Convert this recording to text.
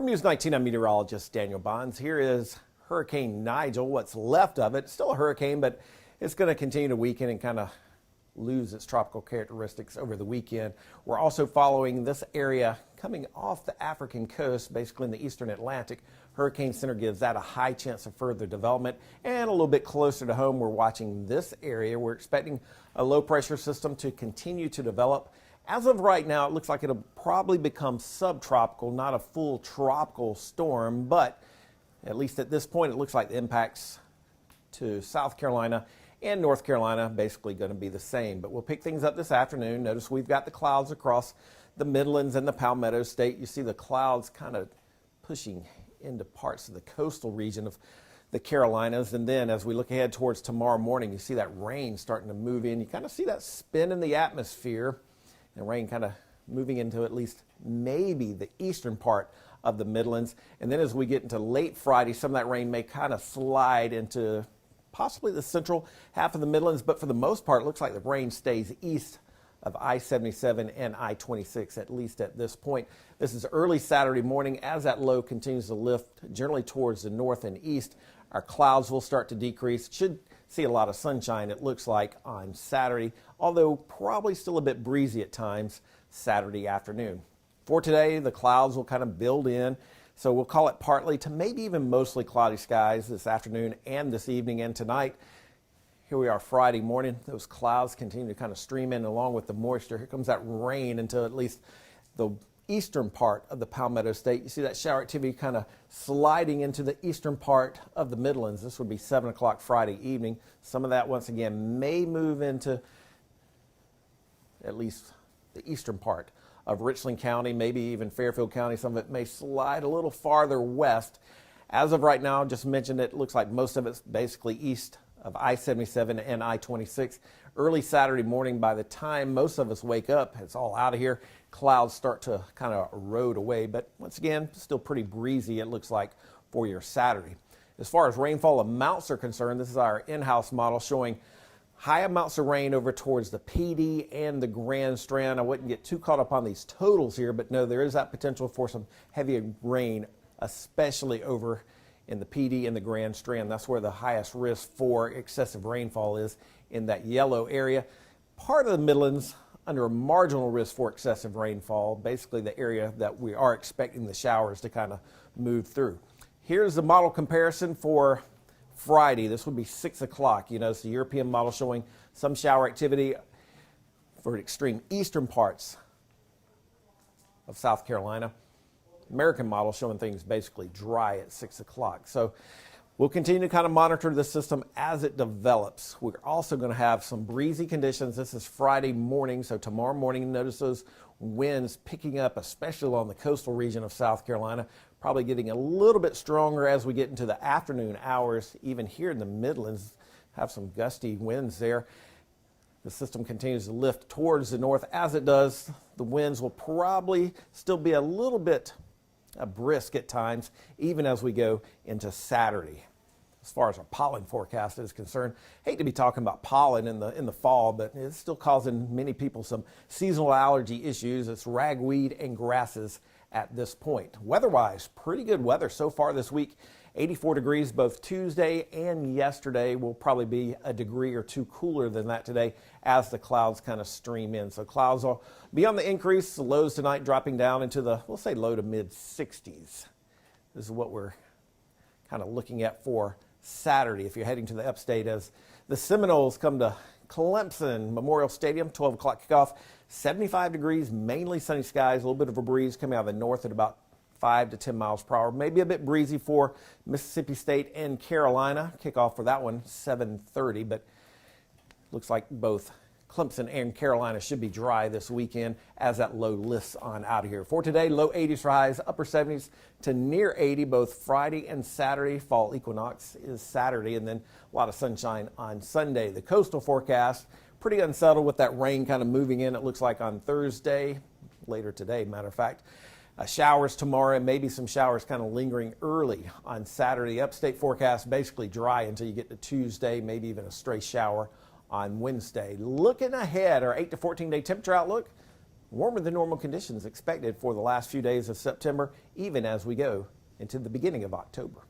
For News 19, I'm meteorologist Daniel Bonds. Here is Hurricane Nigel, what's left of it. Still a hurricane, but it's going to continue to weaken and kind of lose its tropical characteristics over the weekend. We're also following this area coming off the African coast, basically in the eastern Atlantic. Hurricane Center gives that a high chance of further development. And a little bit closer to home, we're watching this area. We're expecting a low pressure system to continue to develop. As of right now, it looks like it'll probably become subtropical, not a full tropical storm, but at least at this point, it looks like the impacts to South Carolina and North Carolina basically going to be the same. But we'll pick things up this afternoon. Notice we've got the clouds across the Midlands and the Palmetto State. You see the clouds kind of pushing into parts of the coastal region of the Carolinas. And then as we look ahead towards tomorrow morning, you see that rain starting to move in. You kind of see that spin in the atmosphere. And rain kind of moving into at least maybe the eastern part of the Midlands. And then as we get into late Friday, some of that rain may kind of slide into possibly the central half of the Midlands. But for the most part, it looks like the rain stays east of I-77 and I-26, at least at this point. This is early Saturday morning. As that low continues to lift generally towards the north and east, our clouds will start to decrease. Should see a lot of sunshine, it looks like, on Saturday, although probably still a bit breezy at times Saturday afternoon. For today, the clouds will kind of build in, so we'll call it partly to maybe even mostly cloudy skies this afternoon and this evening and tonight. Here we are Friday morning. Those clouds continue to kind of stream in along with the moisture. Here comes that rain into at least the eastern part of the Palmetto State. You see that shower activity kind of sliding into the eastern part of the Midlands. This would be 7 o'clock Friday evening. Some of that, once again, may move into at least the eastern part of Richland County, maybe even Fairfield County. Some of it may slide a little farther west. As of right now, just mentioned it looks like most of it's basically east of I-77 and I-26. Early Saturday morning, by the time most of us wake up, it's all out of here. Clouds start to kind of erode away, but once again, still pretty breezy, it looks like, for your Saturday. As far as rainfall amounts are concerned, this is our in-house model showing high amounts of rain over towards the PD and the Grand Strand. I wouldn't get too caught up on these totals here, but no, there is that potential for some heavy rain, especially over in the PD and the Grand Strand. That's where the highest risk for excessive rainfall is, in that yellow area. Part of the Midlands under a marginal risk for excessive rainfall, basically the area that we are expecting the showers to kind of move through. Here's the model comparison for Friday. This would be 6 o'clock. You know, it's the European model showing some shower activity for extreme eastern parts of South Carolina. American model showing things basically dry at 6 o'clock. So we'll continue to kind of monitor the system as it develops. We're also going to have some breezy conditions. This is Friday morning, so tomorrow morning, notice those winds picking up, especially along the coastal region of South Carolina, probably getting a little bit stronger as we get into the afternoon hours. Even here in the Midlands, have some gusty winds there. The system continues to lift towards the north. As it does, the winds will probably still be a little bit brisk at times, even as we go into Saturday. As far as our pollen forecast is concerned, hate to be talking about pollen in the fall, but it's still causing many people some seasonal allergy issues. It's ragweed and grasses at this point. Weather-wise, pretty good weather so far this week. 84 degrees both Tuesday and yesterday. Will probably be a degree or two cooler than that today as the clouds kind of stream in. So clouds will be on the increase. The lows tonight dropping down into the, we'll say, low to mid 60s. This is what we're kind of looking at for Saturday if you're heading to the upstate, as the Seminoles come to Clemson Memorial Stadium. 12 o'clock kickoff. 75 degrees, mainly sunny skies. A little bit of a breeze coming out of the north at about 5 to 10 miles per hour. Maybe a bit breezy for Mississippi State and Carolina. Kickoff for that one, 7:30, but looks like both Clemson and Carolina should be dry this weekend as that low lifts on out of here. For today, low 80s for highs, upper 70s to near 80 both Friday and Saturday. Fall equinox is Saturday, and then a lot of sunshine on Sunday. The coastal forecast, pretty unsettled with that rain kind of moving in, it looks like, on Thursday, later today, matter of fact. Showers tomorrow, and maybe some showers kind of lingering early on Saturday. Upstate forecast basically dry until you get to Tuesday, maybe even a stray shower on Wednesday. Looking ahead, our 8 to 14 day temperature outlook, Warmer than normal conditions expected for the last few days of September, even as we go into the beginning of October.